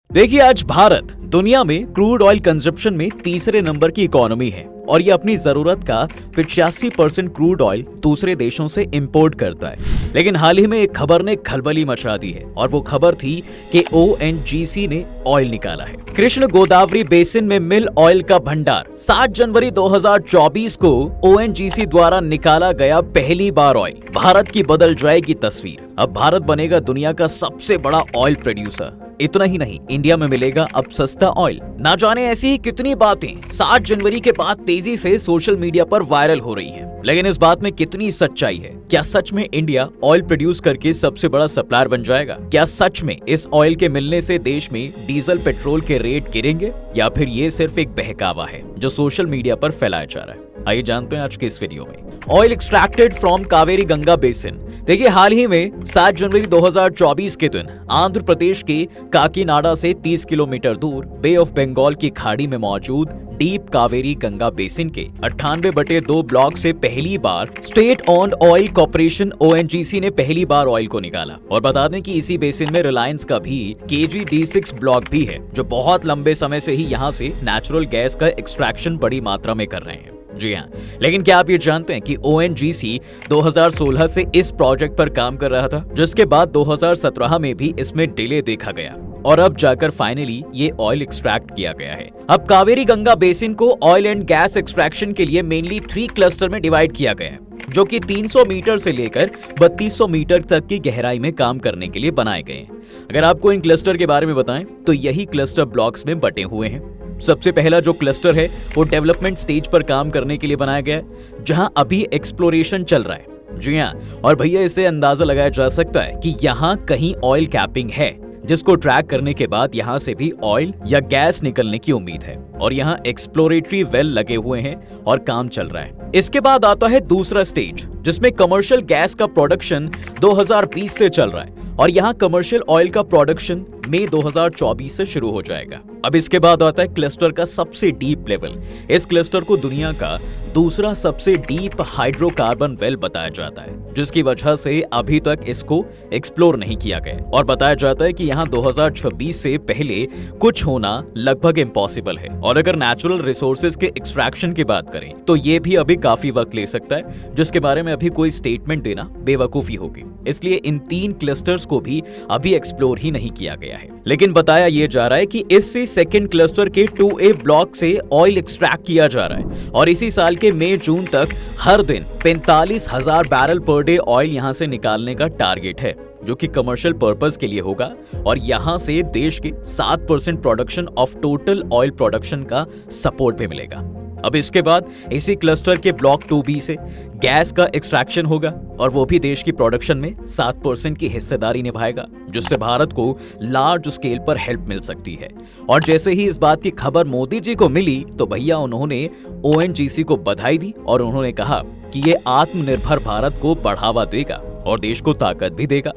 देखिए, आज भारत दुनिया में क्रूड ऑयल कंजप्शन में तीसरे नंबर की इकोनॉमी है और ये अपनी जरूरत का 85% क्रूड ऑयल दूसरे देशों से इंपोर्ट करता है। लेकिन हाल ही में एक खबर ने खलबली मचा दी है और वो खबर थी कि ONGC ने ऑयल निकाला है। कृष्ण गोदावरी बेसिन में मिल ऑयल का भंडार 7 जनवरी 2024 को ONGC द्वारा निकाला गया पहली बार ऑयल। भारत की बदल जाएगी तस्वीर। अब भारत बनेगा दुनिया का सबसे बड़ा ऑयल प्रोड्यूसर। इतना ही नहीं, इंडिया में मिलेगा अब सस्ता ऑयल। ना जाने ऐसी ही कितनी बातें 7 जनवरी के बाद तेजी से सोशल मीडिया पर वायरल हो रही हैं। लेकिन इस बात में कितनी सच्चाई है? क्या सच में इंडिया ऑयल प्रोड्यूस करके सबसे बड़ा सप्लायर बन जाएगा? क्या सच में इस ऑयल के मिलने से देश में डीजल पेट्रोल के रेट गिरेंगे, या फिर ये सिर्फ एक बहकावा है जो सोशल मीडिया पर फैलाया जा रहा है? आइए जानते हैं आज के इस वीडियो में। Oil extracted from Kaveri Ganga basin. देखिए, हाल ही में 7 जनवरी 2024 के दिन आंध्र प्रदेश के काकीनाडा से 30 किलोमीटर दूर बे ऑफ बंगाल की खाड़ी में मौजूद डीप कावेरी गंगा बेसिन के 98/2 ब्लॉक से पहली बार state owned oil corporation ONGC ने पहली बार ऑयल को निकाला। और बता दें कि इसी बेसिन में रिलायंस का भी KG-D6 ब्लॉक भी है, जो बहुत लंबे समय से ही यहाँ से नेचुरल गैस का एक्सट्रैक्शन बड़ी मात्रा में कर रहे हैं। जी हाँ, लेकिन क्या आप ये जानते हैं कि ONGC 2016 से इस प्रोजेक्ट पर काम कर रहा था, जिसके बाद 2017 में भी इसमें डिले देखा गया और अब जाकर फाइनली ये ऑयल एक्सट्रैक्ट किया गया है। अब कावेरी गंगा बेसिन को ऑयल एंड गैस एक्सट्रैक्शन के लिए मेनली 3 क्लस्टर में डिवाइड किया गया है, जो कि 300 मीटर से लेकर 3200 मीटर तक की गहराई में काम करने के लिए बनाए गए हैं। अगर आपको इन क्लस्टर के बारे में बताएं तो यही क्लस्टर ब्लॉक्स में बटे हुए हैं। सबसे पहला जो क्लस्टर है वो डेवलपमेंट स्टेज पर काम करने के लिए बनाया गया है, जहां अभी एक्सप्लोरेशन चल रहा है। जी हाँ, और भैया इससे अंदाजा लगाया जा सकता है कि यहाँ कहीं ऑयल कैपिंग है, जिसको ट्रैक करने के बाद यहाँ से भी ऑयल या गैस निकलने की उम्मीद है। और यहाँ एक्सप्लोरेटरी वेल लगे हुए हैं और काम चल रहा है। इसके बाद आता है दूसरा स्टेज, जिसमें कमर्शियल गैस का प्रोडक्शन 2020 से चल रहा है और यहाँ कमर्शियल ऑयल का प्रोडक्शन मई 2024 से शुरू हो जाएगा। अब इसके बाद आता है क्लस्टर का सबसे डीप लेवल। इस क्लस्टर को दुनिया का दूसरा सबसे डीप हाइड्रोकार्बन वेल बताया जाता है, जिसकी वजह से अभी तक इसको एक्सप्लोर नहीं किया गया और बताया जाता है कि यहाँ 2026 से पहले कुछ होना लगभग इम्पॉसिबल है। और अगर नेचुरल रिसोर्सेज के एक्सट्रैक्शन की बात करें तो ये भी अभी काफी वक्त ले सकता है, जिसके बारे में अभी कोई स्टेटमेंट देना बेवकूफी होगी। इसलिए इन 3 क्लस्टर्स को भी अभी एक्सप्लोर ही नहीं किया गया है। लेकिन बताया ये जा रहा है कि इससे सेकंड क्लस्टर के 2A ब्लॉक से ऑयल एक्सट्रैक्ट किया जा रहा है और इसी साल के मई जून तक हर दिन 45,000 बैरल पर डे ऑयल यहां से निकालने का टारगेट है, जो कि कमर्शियल पर्पस के लिए होगा। और यहां से देश के 7% production of total oil production का सपोर्ट भी मिलेगा। अब इसके बाद इसी क्लस्टर के ब्लॉक 2B से गैस का एक्सट्रैक्शन होगा और वो भी देश की प्रोडक्शन में 7% की हिस्सेदारी निभाएगा, जिससे भारत को लार्ज स्केल पर हेल्प मिल सकती है। और जैसे ही इस बात की खबर मोदी जी को मिली तो भैया उन्होंने ONGC को बधाई दी और उन्होंने कहा कि ये आत्मनिर्भर भारत को बढ़ावा देगा और देश को ताकत भी देगा।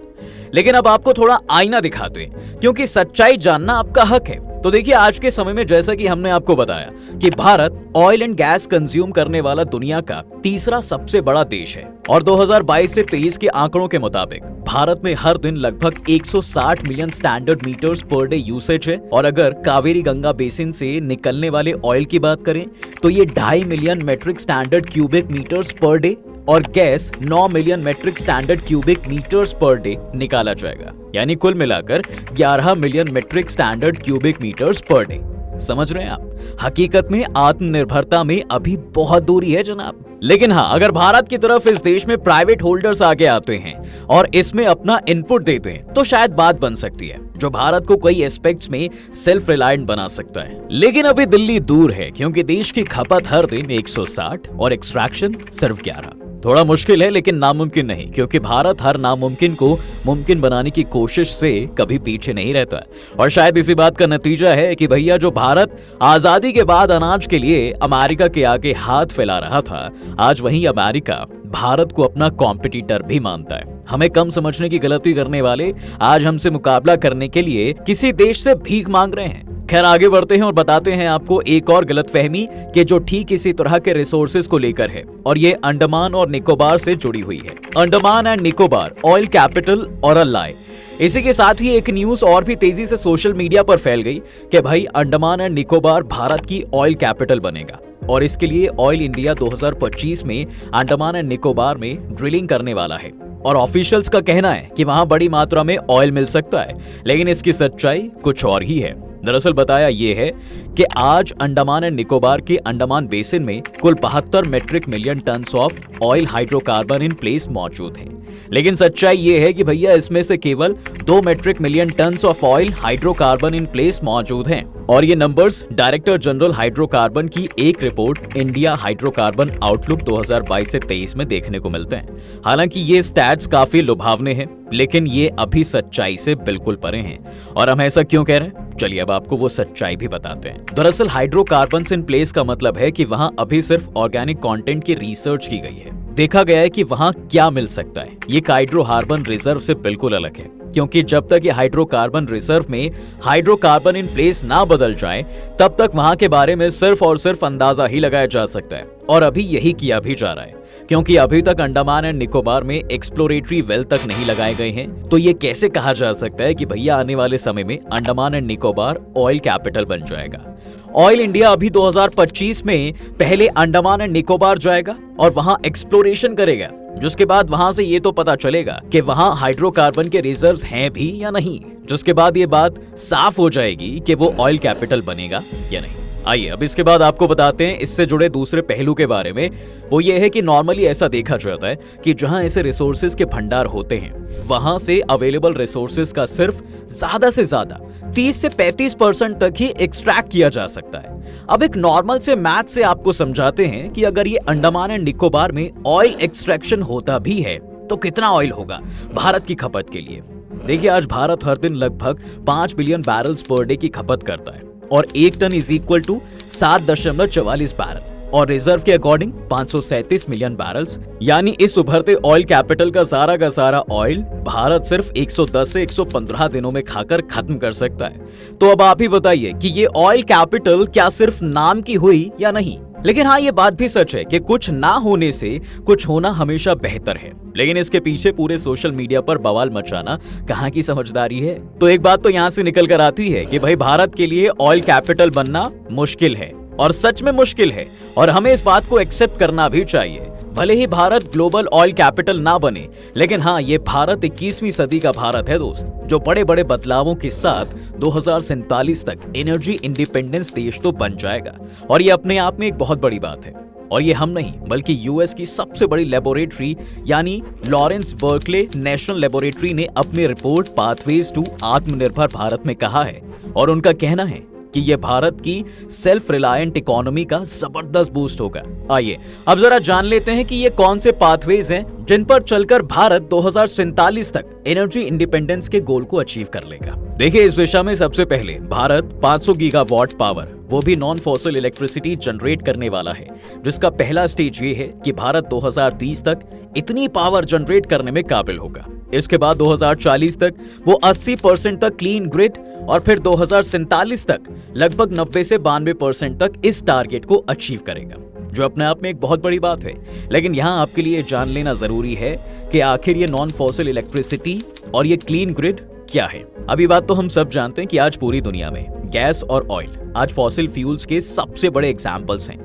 लेकिन अब आपको थोड़ा आईना दिखाते हैं, क्योंकि सच्चाई जानना आपका हक है। तो देखिए, आज के समय में जैसा कि हमने आपको बताया कि Bharat oil and gas consume करने वाला दुनिया का तीसरा सबसे बड़ा देश है और 2022 से 23 के आंकड़ों के मुताबिक भारत में हर दिन लगभग 160 million standard meters per day usage है। और अगर कावेरी गंगा बेसिन से निकलने वाले ऑयल की बात करें तो ये 2.5 million metric standard cubic metres per day और gas 9 million metric standard cubic metres per day निकाला जाएगा, यानी कुल मिलाकर 11 million metric standard cubic metres per day. समझ रहे हैं आप? हकीकत में आत्मनिर्भरता में अभी बहुत दूरी है जनाब। लेकिन हाँ, अगर भारत की तरफ इस देश में प्राइवेट होल्डर्स आगे आते हैं और इसमें अपना इनपुट देते हैं तो शायद बात बन सकती है, जो भारत को कई एस्पेक्ट्स में सेल्फ रिलायंट बना सकता है। लेकिन अभी दिल्ली दूर है, क्योंकि देश की खपत हर दिन 160 और एक्सट्रैक्शन सिर्फ 11। थोड़ा मुश्किल है लेकिन नामुमकिन नहीं, क्योंकि भारत हर नामुमकिन को मुमकिन बनाने की कोशिश से कभी पीछे नहीं रहता है। और शायद इसी बात का नतीजा है कि भैया जो भारत आजादी के बाद अनाज के लिए अमेरिका के आगे हाथ फैला रहा था, आज वही अमेरिका भारत को अपना कॉम्पिटिटर भी मानता है। हमें कम समझने की गलती करने वाले आज हमसे मुकाबला करने के लिए किसी देश से भीख मांग रहे हैं। खैर, आगे बढ़ते हैं और बताते हैं आपको एक और गलतफहमी कि जो ठीक इसी तरह के रिसोर्सेज को लेकर है, और ये अंडमान और निकोबार से जुड़ी हुई है। Andaman and Nicobar oil capital और अ लाई। इसी के साथ ही एक न्यूज और भी तेजी से सोशल मीडिया पर फैल गई कि भाई अंडमान एंड निकोबार भारत की ऑयल कैपिटल बनेगा और इसके लिए ऑयल इंडिया 2025 में अंडमान एंड निकोबार में ड्रिलिंग करने वाला है। और ऑफिशियल्स का कहना है कि वहां बड़ी मात्रा में ऑयल मिल सकता है, लेकिन इसकी सच्चाई कुछ और ही है। दरअसल बताया यह है कि आज अंडमान एंड निकोबार के अंडमान बेसिन में कुल 72 metric million ton of oil hydrocarbon in place मौजूद है, लेकिन सच्चाई ये है कि भैया इसमें से केवल 2 metric million ton of oil hydrocarbon in place मौजूद हैं। और ये नंबर्स डायरेक्टर जनरल हाइड्रोकार्बन की एक रिपोर्ट इंडिया हाइड्रोकार्बन आउटलुक 2022 से 23 में देखने को मिलते हैं। हालांकि ये स्टैट्स काफी लुभावने हैं, लेकिन ये अभी सच्चाई से बिल्कुल परे हैं। और हम ऐसा क्यों कह रहे हैं, चलिए अब आपको वो सच्चाई भी बताते हैं। दरअसल हाइड्रोकार्बन्स इन प्लेस का मतलब है कि वहां अभी सिर्फ ऑर्गेनिक कंटेंट की रिसर्च की गई है, देखा गया है कि वहां क्या मिल सकता है। ये हाइड्रोकार्बन रिजर्व से बिल्कुल अलग है, क्योंकि जब तक ये हाइड्रोकार्बन रिजर्व में हाइड्रोकार्बन इन प्लेस ना बदल जाए, तब तक वहां के बारे में सिर्फ और सिर्फ अंदाजा ही लगाया जा सकता है। और अभी यही किया भी जा रहा है, क्योंकि अभी तक अंडमान एंड निकोबार में एक्सप्लोरेटरी वेल तक नहीं लगाए गए हैं। तो ये कैसे कहा जा सकता है कि भैया आने वाले समय में Andaman and Nicobar oil capital बन जाएगा। ऑयल इंडिया अभी 2025 में पहले अंडमान एंड निकोबार जाएगा और वहां एक्सप्लोरेशन करेगा, जिसके बाद वहां से ये तो पता चलेगा कि वहां हाइड्रोकार्बन के रिजर्व्स हैं भी या नहीं, जिसके बाद ये बात साफ हो जाएगी कि वो ऑयल कैपिटल बनेगा या नहीं। आइए अब इसके बाद आपको बताते हैं इससे जुड़े दूसरे पहलू के बारे में। वो ये है कि नॉर्मली ऐसा देखा जाता है कि जहां ऐसे रिसोर्सेज के भंडार होते हैं, वहां से अवेलेबल रिसोर्सेज का सिर्फ ज्यादा से ज्यादा 30 से 35% तक ही एक्सट्रैक्ट किया जा सकता है। अब एक नॉर्मल से मैथ से आपको समझाते हैं कि अगर ये अंडमान एंड निकोबार में ऑयल एक्सट्रैक्शन होता भी है तो कितना ऑयल होगा भारत की खपत के लिए। देखिए आज भारत हर दिन लगभग 5 बिलियन बैरल्स पर डे की खपत करता है और 1 ton is equal to 7.44 barrel, और रिजर्व के अकॉर्डिंग 537 मिलियन बैरल्स। यानी इस उभरते ऑयल कैपिटल का सारा ऑयल भारत सिर्फ 110 से 115 दिनों में खाकर खत्म कर सकता है। तो अब आप ही बताइए कि ये ऑयल कैपिटल क्या सिर्फ नाम की हुई या नहीं। लेकिन हाँ, ये बात भी सच है कि कुछ ना होने से कुछ होना हमेशा बेहतर है, लेकिन इसके पीछे पूरे सोशल मीडिया पर बवाल मचाना कहाँ की समझदारी है। तो एक बात तो यहाँ से निकल कर आती है कि भाई भारत के लिए ऑयल कैपिटल बनना मुश्किल है, और सच में मुश्किल है, और हमें इस बात को एक्सेप्ट करना भी चाहिए। भले ही भारत ग्लोबल ऑयल कैपिटल ना बने, लेकिन हाँ, ये भारत 21वीं सदी का भारत है दोस्त, जो बड़े बड़े बदलावों के साथ 2047 तक एनर्जी इंडिपेंडेंस देश तो बन जाएगा। और ये अपने आप में एक बहुत बड़ी बात है। और ये हम नहीं बल्कि यूएस की सबसे बड़ी लेबोरेटरी यानी लॉरेंस बर्कले नेशनल लेबोरेटरी ने अपनी रिपोर्ट पाथवेज टू आत्मनिर्भर भारत में कहा है। और उनका कहना है कि यह भारत की सेल्फ रिलायंट इकोनॉमी का जबरदस्त बूस्ट होगा। आइए अब जरा जान लेते हैं कि ये कौन से पाथवेज हैं जिन पर चलकर भारत 2047 तक एनर्जी इंडिपेंडेंस के गोल को अचीव कर लेगा। देखिए इस दिशा में सबसे पहले भारत 500 गीगावाट पावर, वो भी नॉन फॉसिल इलेक्ट्रिसिटी जनरेट करने वाला है, जिसका पहला स्टेज ये है कि भारत 2030 तक इतनी पावर जनरेट करने में काबिल होगा। इसके बाद 2040 तक वो 80% तक क्लीन ग्रिड, और फिर 2047 तक लगभग 90 से 92% तक इस टारगेट को अचीव करेगा, जो अपने आप में एक बहुत बड़ी बात है। लेकिन यहाँ आपके लिए जान लेना जरूरी है कि आखिर ये नॉन फॉसिल इलेक्ट्रिसिटी और ये क्लीन ग्रिड क्या है। अभी बात तो हम सब जानते हैं कि आज पूरी दुनिया में गैस और ऑयल आज फॉसिल फ्यूल्स के सबसे बड़े एग्जाम्पल्स हैं,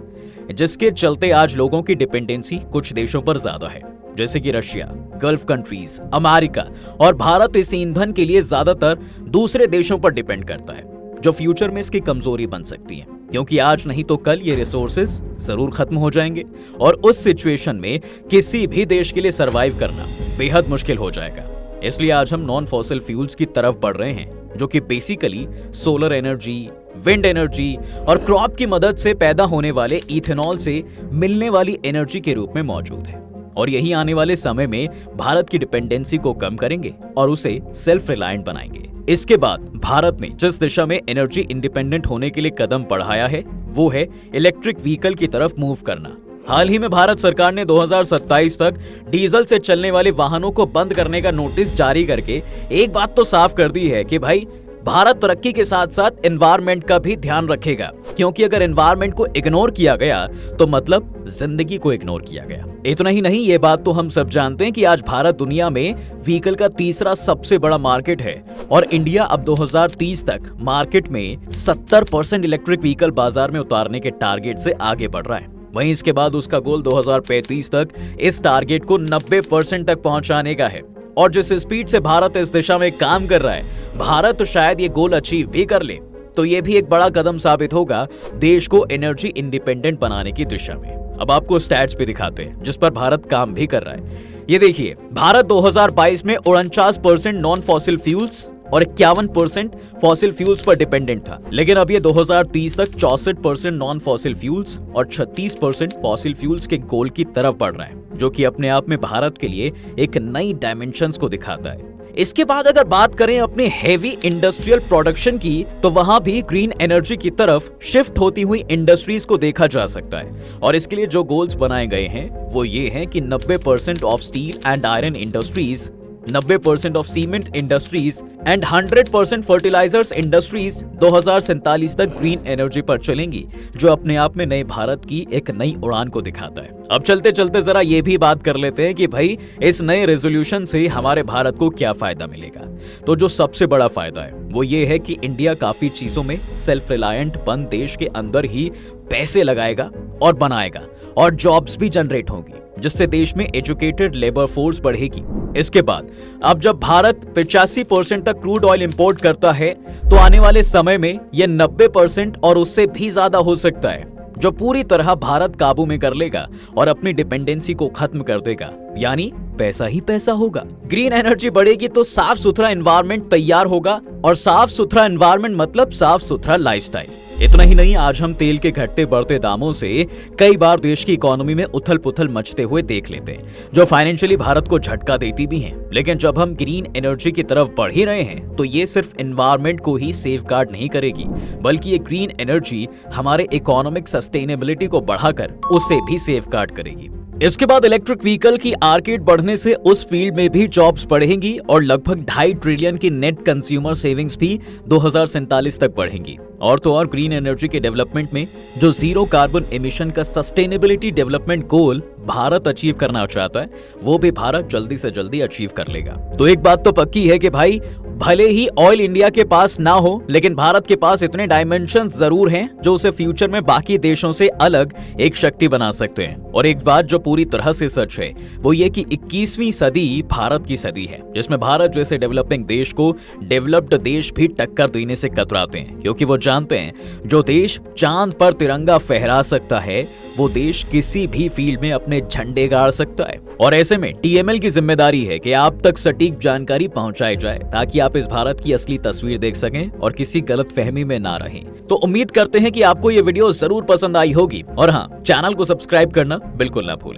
जिसके चलते आज लोगों की डिपेंडेंसी कुछ देशों पर ज्यादा है, जैसे कि रशिया, गल्फ कंट्रीज, अमेरिका, और भारत इस ईंधन के लिए ज्यादातर दूसरे देशों पर डिपेंड करता है, जो फ्यूचर में इसकी कमजोरी बन सकती है, क्योंकि आज नहीं तो कल ये रिसोर्सेज जरूर खत्म हो जाएंगे और उस सिचुएशन में किसी भी देश के लिए सरवाइव करना बेहद मुश्किल हो जाएगा। इसलिए आज हम नॉन फॉसिल फ्यूल्स की तरफ बढ़ रहे हैं, जो कि basically solar energy, wind energy और क्रॉप की मदद से पैदा होने वाले इथेनॉल से मिलने वाली एनर्जी के रूप में मौजूद है। और यही आने वाले समय में भारत की डिपेंडेंसी को कम करेंगे और उसे सेल्फ रिलायंट बनाएंगे। इसके बाद भारत ने जिस दिशा में एनर्जी इंडिपेंडेंट होने के लिए कदम बढ़ाया है, वो है इलेक्ट्रिक व्हीकल की तरफ मूव करना। हाल ही में भारत सरकार ने 2027 तक डीजल से चलने वाले वाहनों को बंद करने का नोटिस जारी करके एक बात तो साफ कर दी है कि भाई भारत तरक्की के साथ साथ एनवायरनमेंट का भी ध्यान रखेगा, क्योंकि अगर एनवायरनमेंट को इग्नोर किया गया तो मतलब जिंदगी को इग्नोर किया गया। इतना ही नहीं, ये बात तो हम सब जानते हैं कि आज भारत दुनिया में व्हीकल का तीसरा सबसे बड़ा मार्केट है और इंडिया अब 2030 तक मार्केट में 70% इलेक्ट्रिक व्हीकल बाजार में उतारने के टारगेट से आगे बढ़ रहा है। वहीं इसके बाद उसका गोल 2035 तक इस टारगेट को 90% तक पहुंचाने का है। और जिस स्पीड से भारत इस दिशा में काम कर रहा है, भारत शायद ये गोल अचीव भी कर ले तो ये भी एक बड़ा कदम साबित होगा देश को एनर्जी इंडिपेंडेंट बनाने की दिशा में। अब आपको स्टैट्स भी दिखाते हैं जिस पर भारत काम भी कर रहा है। ये देखिए, भारत 2022 में 49% नॉन फॉसिल फ्यूल्स और 51% फॉसिल फ्यूल्स पर डिपेंडेंट था, लेकिन अब ये 2030 तक 64% नॉन फॉसिल फ्यूल्स और 36% फॉसिल फ्यूल्स के गोल की तरफ बढ़ रहा है, जो कि अपने आप में भारत के लिए एक नई डायमेंशंस को दिखाता है। इसके बाद अगर बात करें अपने हेवी इंडस्ट्रियल प्रोडक्शन की, तो वहां भी ग्रीन एनर्जी की तरफ शिफ्ट होती हुई इंडस्ट्रीज को देखा जा सकता है। और इसके लिए जो गोल्स बनाए गए हैं वो ये हैं कि 90% of steel and iron industries, 90% of cement industries and 100% fertilisers industries 2047 तक ग्रीन एनर्जी पर चलेंगी, जो अपने आप में नए भारत की एक नई उड़ान को दिखाता है। अब चलते चलते जरा ये भी बात कर लेते हैं कि भाई इस नए रेजोल्यूशन से हमारे भारत को क्या फायदा मिलेगा। तो जो सबसे बड़ा फायदा है वो ये है कि इंडिया काफी चीजों में सेल्फ रिलायंट बन देश के अंदर ही पैसे लगाएगा और बनाएगा और जॉब्स भी जनरेट होंगी, जिससे देश में एजुकेटेड लेबर फोर्स बढ़ेगी। इसके बाद अब जब भारत 85% तक क्रूड ऑयल इंपोर्ट करता है, तो आने वाले समय में यह 90% और उससे भी ज्यादा हो सकता है, जो पूरी तरह भारत काबू में कर लेगा और अपनी डिपेंडेंसी को खत्म कर देगा। यानी पैसा ही पैसा होगा। ग्रीन एनर्जी बढ़ेगी तो साफ सुथरा एनवायरनमेंट तैयार होगा और साफ सुथरा एनवायरनमेंट मतलब साफ सुथरा लाइफस्टाइल। इतना ही नहीं, आज हम तेल के घटते बढ़ते दामों से कई बार देश की इकोनॉमी में उथल पुथल मचते हुए देख लेते हैं, जो फाइनेंशियली भारत को झटका देती भी हैं। लेकिन जब हम ग्रीन एनर्जी की तरफ बढ़ ही रहे हैं, तो ये सिर्फ एनवायरनमेंट को ही सेफगार्ड नहीं करेगी, बल्कि ये ग्रीन एनर्जी हमारे इकोनॉमिक सस्टेनेबिलिटी को बढ़ाकर उसे भी सेफगार्ड करेगी। इसके बाद इलेक्ट्रिक व्हीकल की मार्केट बढ़ने से उस फील्ड में भी जॉब्स बढ़ेंगी और लगभग 2.5 ट्रिलियन की नेट कंज्यूमर सेविंग्स भी 2047 तक बढ़ेंगी। और तो और ग्रीन एनर्जी के डेवलपमेंट में जो जीरो कार्बन एमिशन का sustainability development goal Bharat achieve करना चाहता है, वो भी भारत जल्दी से जल्दी अचीव कर लेगा। तो एक बात तो पक्की है कि भाई भले ही ऑयल इंडिया के पास ना हो, लेकिन भारत के पास इतने डायमेंशंस जरूर हैं जो उसे फ्यूचर में बाकी देशों से अलग एक शक्ति बना सकते हैं। और एक बात जो पूरी तरह से सच है वो ये कि 21वीं सदी भारत की सदी है, जिसमें भारत जैसे डेवलपिंग देश को डेवलप्ड देश भी टक्कर देने से कतराते हैं, क्योंकि वो जानते हैं जो देश चांद पर तिरंगा फहरा सकता है, वो देश किसी भी फील्ड में अपने झंडे गाड़ सकता है। और ऐसे में टीएमएल की जिम्मेदारी है कि आप तक सटीक जानकारी पहुंचाई जाए, ताकि आप इस भारत की असली तस्वीर देख सकें और किसी गलतफहमी में ना रहें। तो उम्मीद करते हैं कि आपको ये वीडियो जरूर पसंद आई होगी, और हाँ, चैनल को सब्सक्राइब करना बिल्कुल ना भूलें।